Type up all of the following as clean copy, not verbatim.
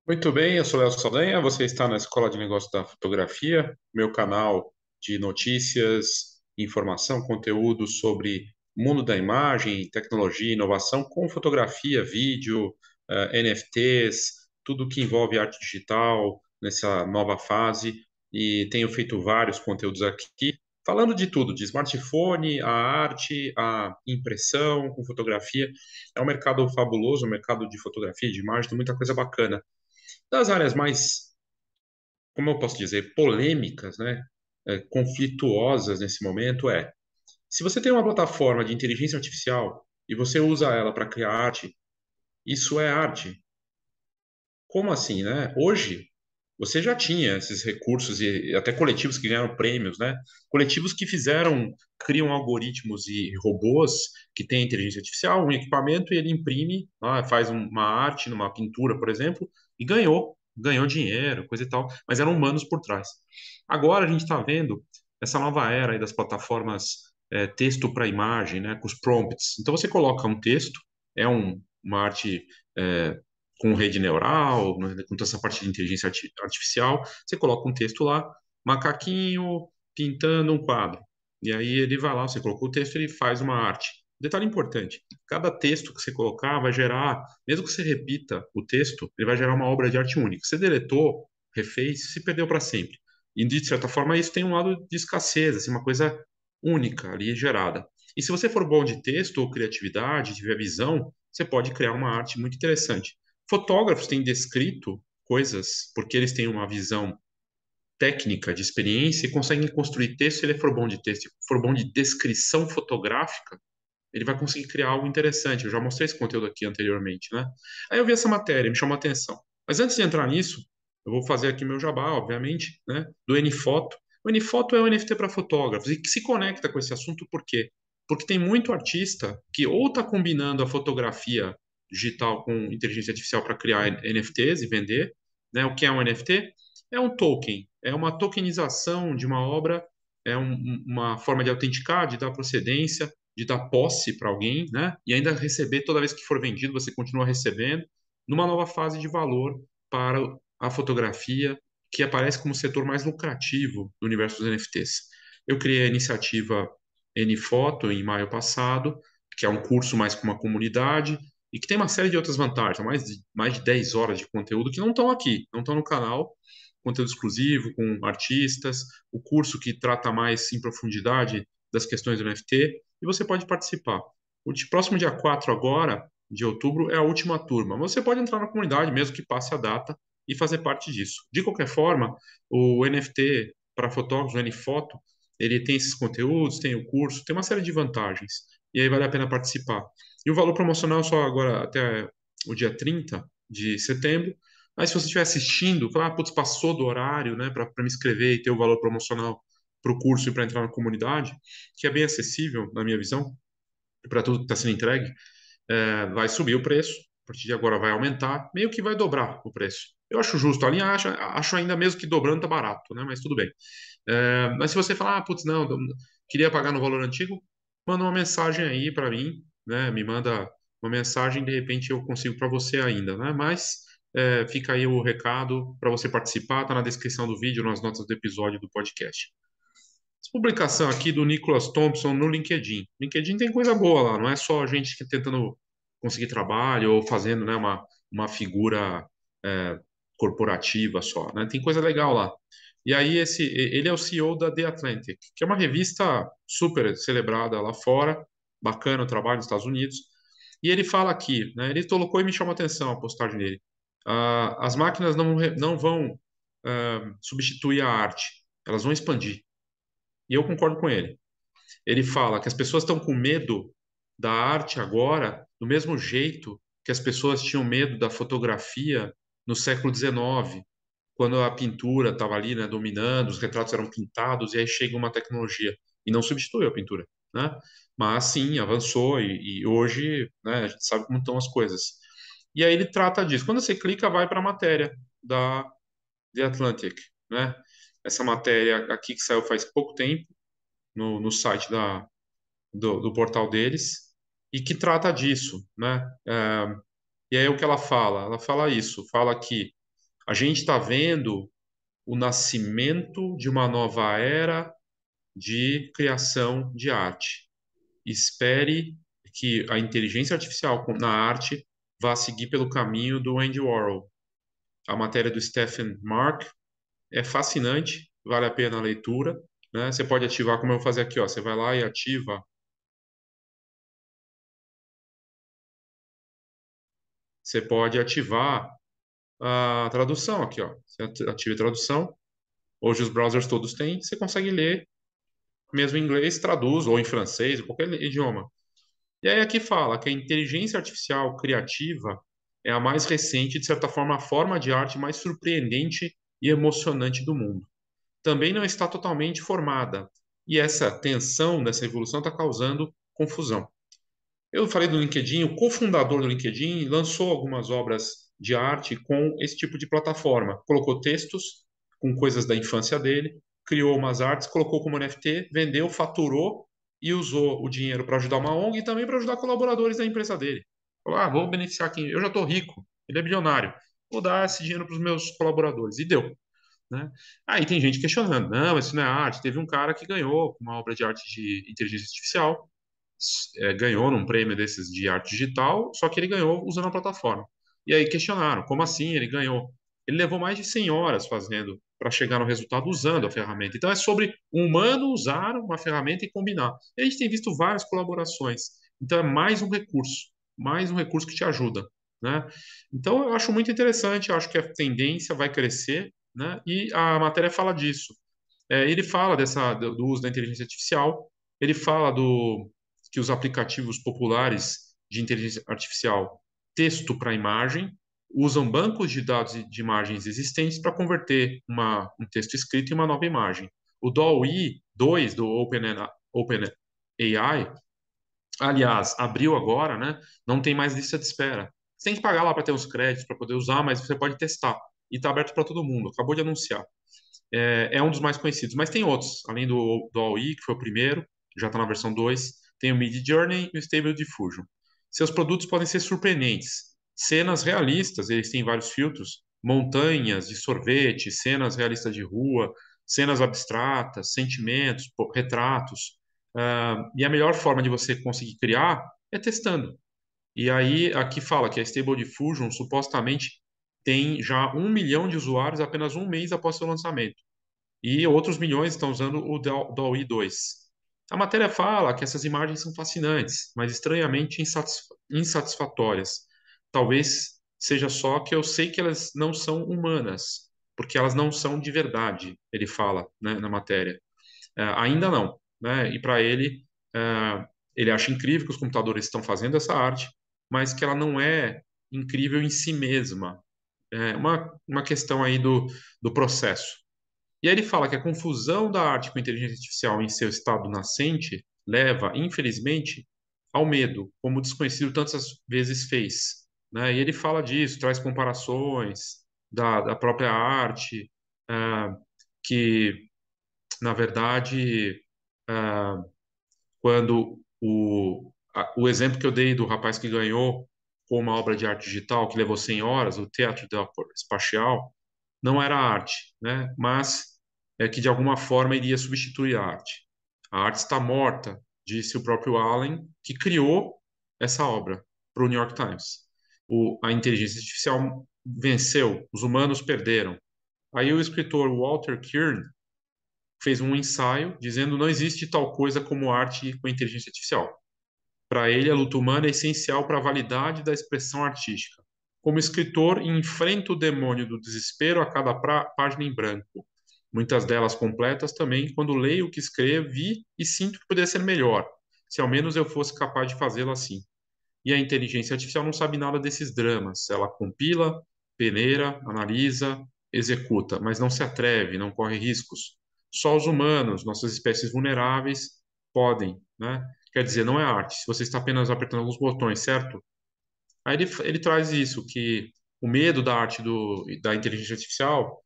Muito bem, eu sou Léo Saldanha, você está na Escola de Negócios da Fotografia, meu canal de notícias, informação, conteúdo sobre o mundo da imagem, tecnologia, e inovação com fotografia, vídeo, NFTs, tudo que envolve arte digital nessa nova fase e tenho feito vários conteúdos aqui, falando de tudo, de smartphone, a arte, a impressão com fotografia. É um mercado fabuloso, um mercado de fotografia, de imagem, tem muita coisa bacana. Das áreas mais, como eu posso dizer, polêmicas, né, conflituosas nesse momento se você tem uma plataforma de inteligência artificial e você usa ela para criar arte, isso é arte. Como assim, né? Hoje, você já tinha esses recursos e até coletivos que ganharam prêmios, né? Coletivos que criam algoritmos e robôs que têm inteligência artificial, um equipamento e ele imprime, faz uma arte numa pintura, por exemplo, e ganhou dinheiro, coisa e tal, mas eram humanos por trás. Agora a gente está vendo essa nova era aí das plataformas texto para imagem, né? Com os prompts. Então você coloca um texto, uma arte é, com rede neural, né, com toda essa parte de inteligência artificial, você coloca um texto lá, macaquinho pintando um quadro. E aí ele vai lá, você colocou o texto, ele faz uma arte. Detalhe importante: cada texto que você colocar vai gerar, mesmo que você repita o texto, ele vai gerar uma obra de arte única. Você deletou, refez, se perdeu para sempre. E de certa forma isso tem um lado de escassez, assim, uma coisa única ali gerada. E se você for bom de texto ou criatividade, tiver visão, você pode criar uma arte muito interessante. Fotógrafos têm descrito coisas porque eles têm uma visão técnica de experiência e conseguem construir texto. Se ele for bom de texto, se for bom de descrição fotográfica, ele vai conseguir criar algo interessante. Eu já mostrei esse conteúdo aqui anteriormente, né? Aí eu vi essa matéria, me chamou a atenção. Mas antes de entrar nisso, eu vou fazer aqui meu jabá, obviamente, né? Do Nfoto. O Nfoto é um NFT para fotógrafos e que se conecta com esse assunto por quê? Porque tem muito artista que ou está combinando a fotografia digital com inteligência artificial para criar NFTs e vender, né? O que é um NFT? É um token, é uma tokenização de uma obra, uma forma de autenticar, de dar procedência, de dar posse para alguém, né? E ainda receber toda vez que for vendido, você continua recebendo, numa nova fase de valor para a fotografia, que aparece como o setor mais lucrativo do universo dos NFTs. Eu criei a iniciativa Nfoto em maio passado, que é um curso mais com uma comunidade e que tem uma série de outras vantagens, mais de 10 horas de conteúdo que não estão aqui, não estão no canal, conteúdo exclusivo com artistas, o curso que trata mais em profundidade das questões do NFT, e você pode participar. Próximo dia 4 agora, de outubro, é a última turma. Você pode entrar na comunidade, mesmo que passe a data, e fazer parte disso. De qualquer forma, o NFT para fotógrafos, o Nfoto, ele tem esses conteúdos, tem o curso, tem uma série de vantagens. E aí vale a pena participar. E o valor promocional só agora até o dia 30 de setembro. Mas se você estiver assistindo, falar, putz, passou do horário, né, para me inscrever e ter o valor promocional para o curso e para entrar na comunidade, que é bem acessível, na minha visão, para tudo que está sendo entregue, vai subir o preço, a partir de agora vai aumentar, meio que vai dobrar o preço. Eu acho justo, a linha acho ainda mesmo que dobrando tá barato, né? Mas tudo bem. Mas se você falar, putz, não, queria pagar no valor antigo, manda uma mensagem aí para mim, né? Me manda uma mensagem, de repente eu consigo para você ainda, né? Mas fica aí o recado para você participar, tá na descrição do vídeo, nas notas do episódio do podcast. Essa publicação aqui do Nicholas Thompson no LinkedIn. LinkedIn tem coisa boa lá, não é só gente que tentando conseguir trabalho ou fazendo, né, uma figura é, corporativa só, né? Tem coisa legal lá. E aí ele é o CEO da The Atlantic, que é uma revista super celebrada lá fora, bacana o trabalho nos Estados Unidos. E ele fala aqui, né? Ele colocou e me chamou a atenção a postagem dele. As máquinas não vão substituir a arte, elas vão expandir. E eu concordo com ele. Ele fala que as pessoas estão com medo da arte agora, do mesmo jeito que as pessoas tinham medo da fotografia no século XIX, quando a pintura estava ali, né, dominando, os retratos eram pintados, e aí chega uma tecnologia e não substitui a pintura, né? Mas sim, avançou e hoje, né, a gente sabe como estão as coisas. E aí ele trata disso. Quando você clica, vai para a matéria da The Atlantic, né? Essa matéria aqui que saiu faz pouco tempo no site do portal deles e que trata disso, né? E aí o que ela fala? Ela fala isso, fala que a gente está vendo o nascimento de uma nova era de criação de arte. Espere que a inteligência artificial na arte vá seguir pelo caminho do Andy Warhol. A matéria do Stephen Mark é fascinante, vale a pena a leitura, né? Você pode ativar, como eu vou fazer aqui, ó. Você vai lá e ativa. Você pode ativar a tradução aqui, ó. Você ativa a tradução. Hoje os browsers todos têm. Você consegue ler, mesmo em inglês, traduz, ou em francês, ou qualquer idioma. E aí aqui fala que a inteligência artificial criativa é a mais recente, de certa forma, a forma de arte mais surpreendente e emocionante do mundo. Também não está totalmente formada. E essa tensão dessa evolução está causando confusão. Eu falei do LinkedIn, o cofundador do LinkedIn lançou algumas obras de arte com esse tipo de plataforma. Colocou textos com coisas da infância dele, criou umas artes, colocou como NFT, vendeu, faturou e usou o dinheiro para ajudar uma ONG e também para ajudar colaboradores da empresa dele. Falou, vou beneficiar quem... Eu já estou rico, ele é bilionário, vou dar esse dinheiro para os meus colaboradores. E deu. Né? Aí tem gente questionando, não, isso não é arte. Teve um cara que ganhou uma obra de arte de inteligência artificial, ganhou num prêmio desses de arte digital, só que ele ganhou usando a plataforma. E aí questionaram, como assim ele ganhou? Ele levou mais de 100 horas fazendo para chegar no resultado usando a ferramenta. Então é sobre o humano usar uma ferramenta e combinar. E a gente tem visto várias colaborações. Então é mais um recurso que te ajuda, né? Então eu acho muito interessante, eu acho que a tendência vai crescer, né? E a matéria fala disso. Ele fala do uso da inteligência artificial, ele fala que os aplicativos populares de inteligência artificial, texto para imagem, usam bancos de dados de imagens existentes para converter um texto escrito em uma nova imagem. O DALL-E 2 do OpenAI, aliás, abriu agora, né? Não tem mais lista de espera. Você tem que pagar lá para ter os créditos, para poder usar, mas você pode testar. E está aberto para todo mundo. Acabou de anunciar. É um dos mais conhecidos, mas tem outros, além do AOI, que foi o primeiro, já está na versão 2, tem o Mid Journey e o Stable Diffusion. Seus produtos podem ser surpreendentes. Cenas realistas, eles têm vários filtros, montanhas de sorvete, cenas realistas de rua, cenas abstratas, sentimentos, retratos. E a melhor forma de você conseguir criar é testando. E aí, aqui fala que a Stable Diffusion supostamente tem já 1 milhão de usuários apenas um mês após seu lançamento. E outros milhões estão usando o DALL-E 2. A matéria fala que essas imagens são fascinantes, mas estranhamente insatisfatórias. Talvez seja só que eu sei que elas não são humanas, porque elas não são de verdade, ele fala, né, na matéria. Ainda não, né? E para ele, ele acha incrível que os computadores estão fazendo essa arte, mas que ela não é incrível em si mesma. É uma questão aí do processo. E aí ele fala que a confusão da arte com a inteligência artificial em seu estado nascente leva, infelizmente, ao medo, como o desconhecido tantas vezes fez. Né? E ele fala disso, traz comparações da própria arte, ah, que, na verdade, ah, quando o exemplo que eu dei do rapaz que ganhou com uma obra de arte digital que levou 100 horas, o Teatro Espacial, não era arte, né? Mas que de alguma forma iria substituir a arte. A arte está morta, disse o próprio Allen, que criou essa obra para o New York Times. A inteligência artificial venceu, os humanos perderam. Aí o escritor Walter Kirn fez um ensaio dizendo não existe tal coisa como arte com inteligência artificial. Para ele, a luta humana é essencial para a validade da expressão artística. Como escritor, enfrento o demônio do desespero a cada página em branco. Muitas delas completas também, quando leio o que escrevi e sinto que poderia ser melhor, se ao menos eu fosse capaz de fazê-lo assim. E a inteligência artificial não sabe nada desses dramas. Ela compila, peneira, analisa, executa, mas não se atreve, não corre riscos. Só os humanos, nossas espécies vulneráveis, podem, né? Quer dizer, não é arte. Se você está apenas apertando alguns botões, certo? Aí ele traz isso, que o medo da arte da inteligência artificial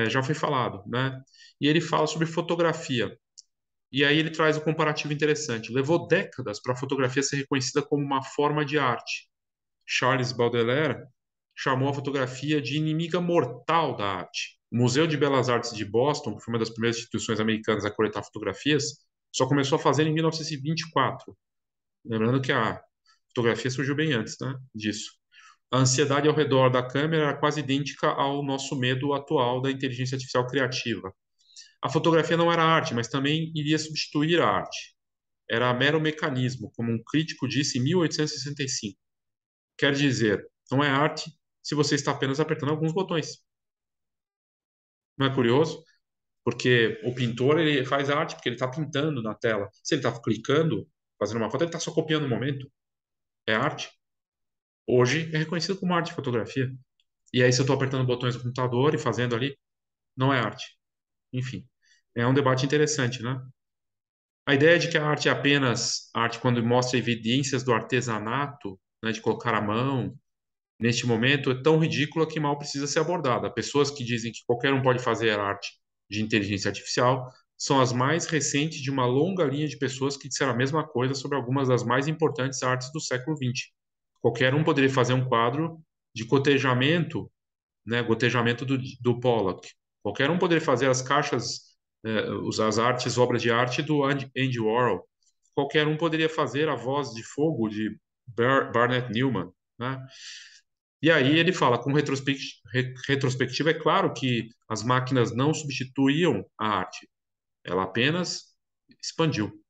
já foi falado, né? E ele fala sobre fotografia. E aí ele traz um comparativo interessante. Levou décadas para a fotografia ser reconhecida como uma forma de arte. Charles Baudelaire, chamou a fotografia de inimiga mortal da arte. O Museu de Belas Artes de Boston, que foi uma das primeiras instituições americanas a coletar fotografias, só começou a fazer em 1924. Lembrando que a fotografia surgiu bem antes, né, disso. A ansiedade ao redor da câmera era quase idêntica ao nosso medo atual da inteligência artificial criativa. A fotografia não era arte, mas também iria substituir a arte. Era mero mecanismo, como um crítico disse em 1865. Quer dizer, não é arte se você está apenas apertando alguns botões. Não é curioso? Porque o pintor ele faz arte porque ele está pintando na tela. Se ele está clicando, fazendo uma foto, ele está só copiando o momento. É arte. Hoje é reconhecido como arte de fotografia. E aí, se eu estou apertando botões no computador e fazendo ali, não é arte. Enfim, é um debate interessante, né? A ideia de que a arte é apenas arte quando mostra evidências do artesanato, né, de colocar a mão, neste momento, é tão ridícula que mal precisa ser abordada. Pessoas que dizem que qualquer um pode fazer arte de inteligência artificial são as mais recentes de uma longa linha de pessoas que disseram a mesma coisa sobre algumas das mais importantes artes do século XX. Qualquer um poderia fazer um quadro de cotejamento, né, gotejamento do Pollock. Qualquer um poderia fazer as caixas, as artes, obras de arte do Andy Warhol. Qualquer um poderia fazer a voz de fogo de Barnett Newman, né? E aí ele fala, com retrospectiva, é claro que as máquinas não substituíam a arte, ela apenas expandiu.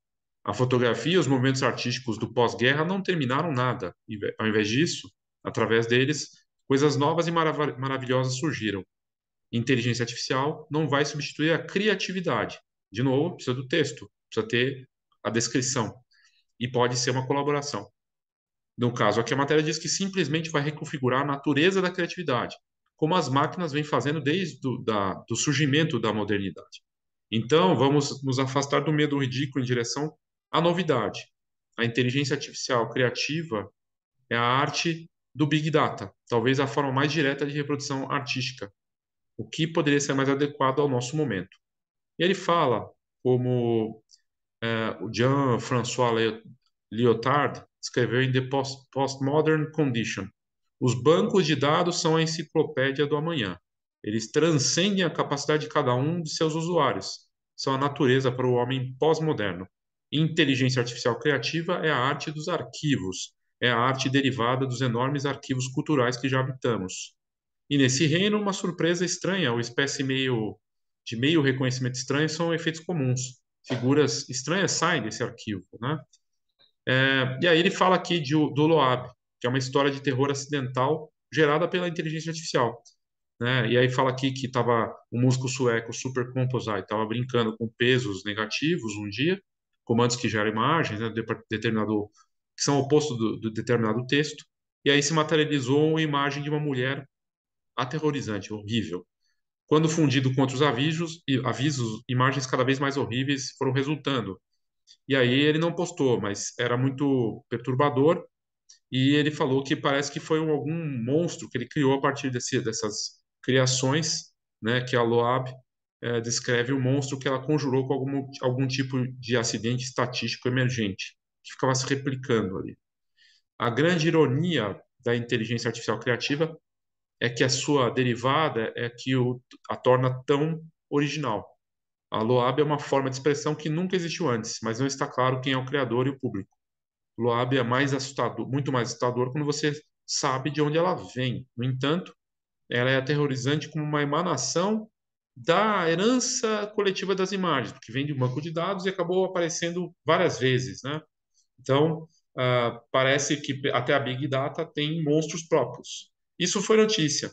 A fotografia e os movimentos artísticos do pós-guerra não terminaram nada. Ao invés disso, através deles, coisas novas e maravilhosas surgiram. Inteligência artificial não vai substituir a criatividade. De novo, precisa do texto, precisa ter a descrição. E pode ser uma colaboração. No caso, aqui a matéria diz que simplesmente vai reconfigurar a natureza da criatividade, como as máquinas vêm fazendo desde do surgimento da modernidade. Então, vamos nos afastar do medo ridículo em direção à novidade. A inteligência artificial criativa é a arte do Big Data, talvez a forma mais direta de reprodução artística, o que poderia ser mais adequado ao nosso momento. E ele fala como o Jean-François Lyotard escreveu em The Postmodern Condition. Os bancos de dados são a enciclopédia do amanhã. Eles transcendem a capacidade de cada um de seus usuários. São a natureza para o homem pós-moderno. Inteligência artificial criativa é a arte dos arquivos, é a arte derivada dos enormes arquivos culturais que já habitamos. E nesse reino, uma surpresa estranha, ou espécie meio reconhecimento estranho, são efeitos comuns. Figuras estranhas saem desse arquivo, né? E aí ele fala aqui do Loab, que é uma história de terror acidental gerada pela inteligência artificial, né? E aí fala aqui que estava um músico sueco, Super Composite, estava brincando com pesos negativos um dia, comandos que geram imagens, né, determinado, que são oposto do determinado texto, e aí se materializou uma imagem de uma mulher aterrorizante, horrível. Quando fundido com outros avisos, imagens cada vez mais horríveis foram resultando. E aí ele não postou, mas era muito perturbador. E ele falou que parece que foi algum monstro que ele criou a partir dessas criações, né? Que a Loab descreve o monstro que ela conjurou com algum tipo de acidente estatístico emergente, que ficava se replicando ali. A grande ironia da inteligência artificial criativa é que a sua derivada é que a torna tão original. A Loab é uma forma de expressão que nunca existiu antes, mas não está claro quem é o criador e o público. Loab é mais assustador, muito mais assustador quando você sabe de onde ela vem. No entanto, ela é aterrorizante como uma emanação da herança coletiva das imagens, porque vem de um banco de dados e acabou aparecendo várias vezes, né? Então, parece que até a Big Data tem monstros próprios. Isso foi notícia.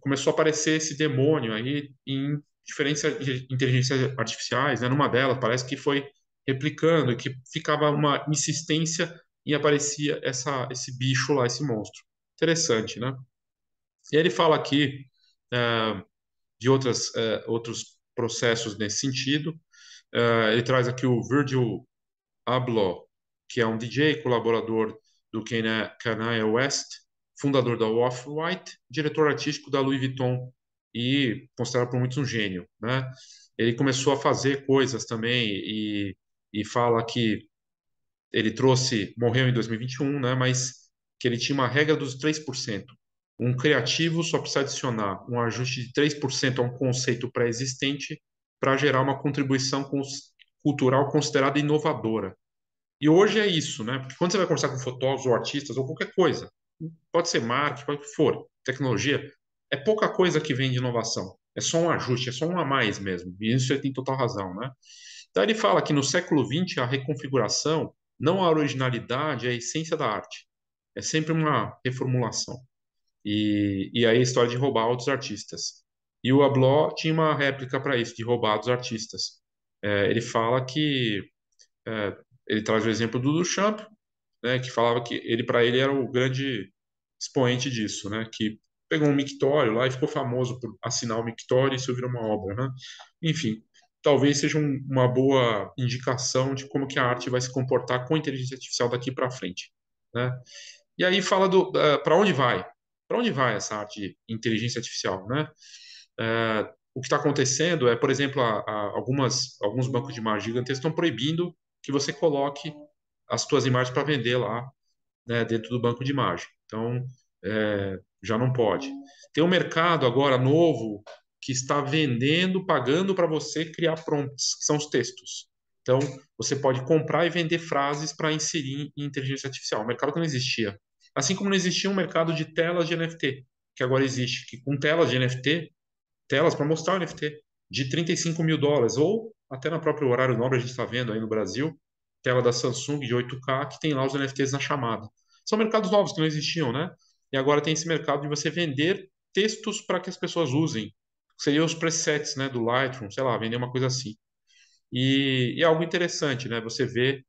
Começou a aparecer esse demônio aí em diferentes inteligências artificiais, né? Numa delas parece que foi replicando e que ficava uma insistência e aparecia esse bicho lá, esse monstro. Interessante, né? E ele fala aqui de outros processos nesse sentido. Ele traz aqui o Virgil Abloh, que é um DJ colaborador do Kanye West, fundador da Off-White, diretor artístico da Louis Vuitton e considerado por muitos um gênio, né? Ele começou a fazer coisas também e fala que ele morreu em 2021, né? Mas que ele tinha uma regra dos 3%. Um criativo só precisa adicionar um ajuste de 3% a um conceito pré-existente para gerar uma contribuição cultural considerada inovadora. E hoje é isso, né? Porque quando você vai conversar com fotógrafos ou artistas ou qualquer coisa, pode ser marketing, pode o que for, tecnologia, é pouca coisa que vem de inovação. É só um ajuste, é só um a mais mesmo. E isso ele tem total razão, né? Então ele fala que no século XX a reconfiguração, não a originalidade, é a essência da arte. É sempre uma reformulação. E aí a história de roubar outros artistas. E o Abloh tinha uma réplica para isso, de roubar dos artistas. Ele fala que ele traz o exemplo do Duchamp, né, que falava que ele para ele era o grande expoente disso, né, que pegou um mictório lá e ficou famoso por assinar o mictório e isso virou uma obra, né? Enfim, talvez seja uma boa indicação de como que a arte vai se comportar com a inteligência artificial daqui para frente, né? E aí fala do para onde vai? Para onde vai essa arte de inteligência artificial, né? O que está acontecendo é, por exemplo, alguns bancos de imagem gigantescos estão proibindo que você coloque as suas imagens para vender lá, né, dentro do banco de imagem. Então, já não pode. Tem um mercado agora novo que está vendendo, pagando para você criar prompts, que são os textos. Então, você pode comprar e vender frases para inserir em inteligência artificial. Um mercado que não existia. Assim como não existia um mercado de telas de NFT, que agora existe, que com telas de NFT, telas para mostrar o NFT, de US$ 35.000, ou até no próprio horário nobre a gente está vendo aí no Brasil, tela da Samsung de 8K, que tem lá os NFTs na chamada. São mercados novos que não existiam, né? E agora tem esse mercado de você vender textos para que as pessoas usem. Seriam os presets, né, do Lightroom, sei lá, vender uma coisa assim. E é algo interessante, né? Você vê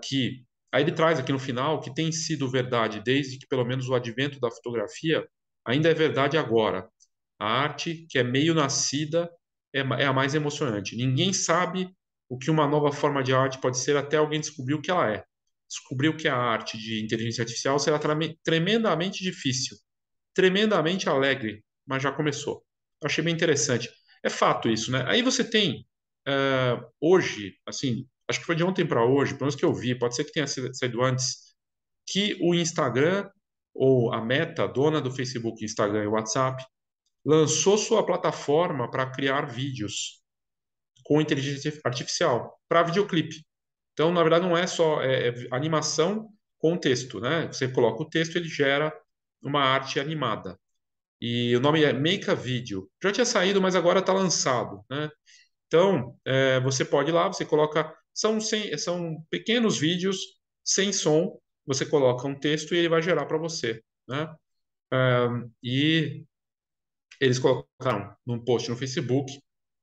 que aí ele traz aqui no final que tem sido verdade desde que pelo menos o advento da fotografia ainda é verdade agora. A arte que é meio nascida é a mais emocionante. Ninguém sabe o que uma nova forma de arte pode ser até alguém descobrir o que ela é. Descobrir o que é a arte de inteligência artificial será tremendamente difícil, tremendamente alegre, mas já começou. Achei bem interessante. É fato isso, né? Aí você tem hoje, assim, acho que foi de ontem para hoje, pelo menos que eu vi, pode ser que tenha saído antes, que o Instagram, ou a Meta, dona do Facebook, Instagram e WhatsApp, lançou sua plataforma para criar vídeos com inteligência artificial, para videoclipe. Então, na verdade, não é só animação com texto, né? Você coloca o texto, ele gera uma arte animada. E o nome é Make a Video. Já tinha saído, mas agora está lançado, né? Então, você pode ir lá, você coloca. São pequenos vídeos sem som, você coloca um texto e ele vai gerar para você, né? E eles colocaram num post no Facebook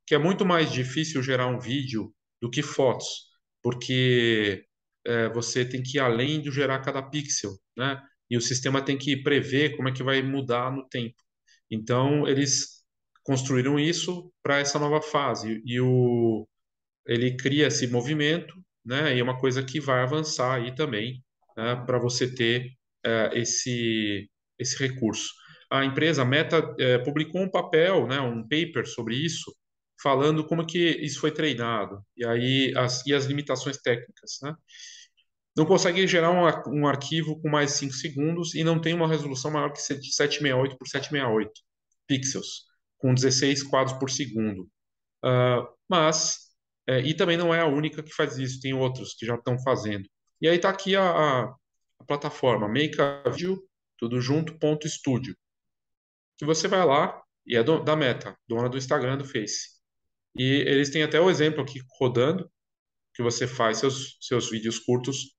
que é muito mais difícil gerar um vídeo do que fotos, porque você tem que ir além de gerar cada pixel, né? E o sistema tem que prever como é que vai mudar no tempo. Então, eles construíram isso para essa nova fase. Ele cria esse movimento, né? E é uma coisa que vai avançar aí também, né, para você ter esse recurso. A empresa a Meta publicou um papel, né, um paper sobre isso, falando como que isso foi treinado e aí as limitações técnicas, né? Não consegue gerar um arquivo com mais de 5 segundos e não tem uma resolução maior que 768 por 768 pixels, com 16 quadros por segundo. Mas, e também não é a única que faz isso, tem outros que já estão fazendo. E aí está aqui a plataforma Make a Video, tudo junto, ponto estúdio. Que você vai lá, e é da Meta, dona do Instagram, do Face. E eles têm até o exemplo aqui rodando, que você faz seus vídeos curtos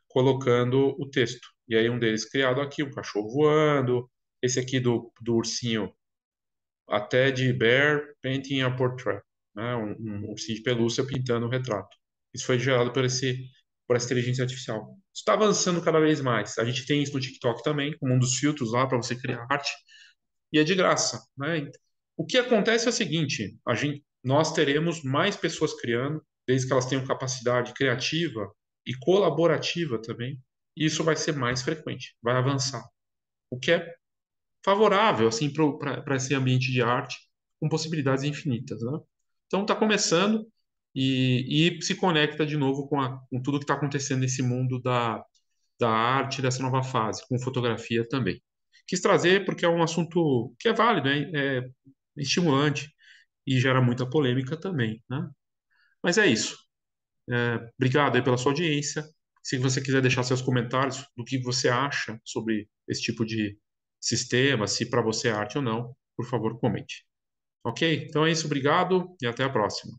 colocando o texto. E aí um deles criado aqui, um cachorro voando, esse aqui do ursinho, até de Bear Painting a Portrait, né? Um ursinho de pelúcia pintando um retrato. Isso foi gerado por essa inteligência artificial. Isso está avançando cada vez mais. A gente tem isso no TikTok também, com um dos filtros lá para você criar arte, e é de graça, né? O que acontece é o seguinte: nós teremos mais pessoas criando, desde que elas tenham capacidade criativa e colaborativa também, e isso vai ser mais frequente, vai avançar. O que é favorável assim para esse ambiente de arte com possibilidades infinitas, né? Então está começando e se conecta de novo com tudo que está acontecendo nesse mundo da arte dessa nova fase, com fotografia também. Quis trazer porque é um assunto que é válido, é estimulante e gera muita polêmica também, né? Mas é isso. Obrigado aí pela sua audiência. Se você quiser deixar seus comentários do que você acha sobre esse tipo de sistema, se para você é arte ou não, por favor, comente. Ok? Então é isso, obrigado e até a próxima.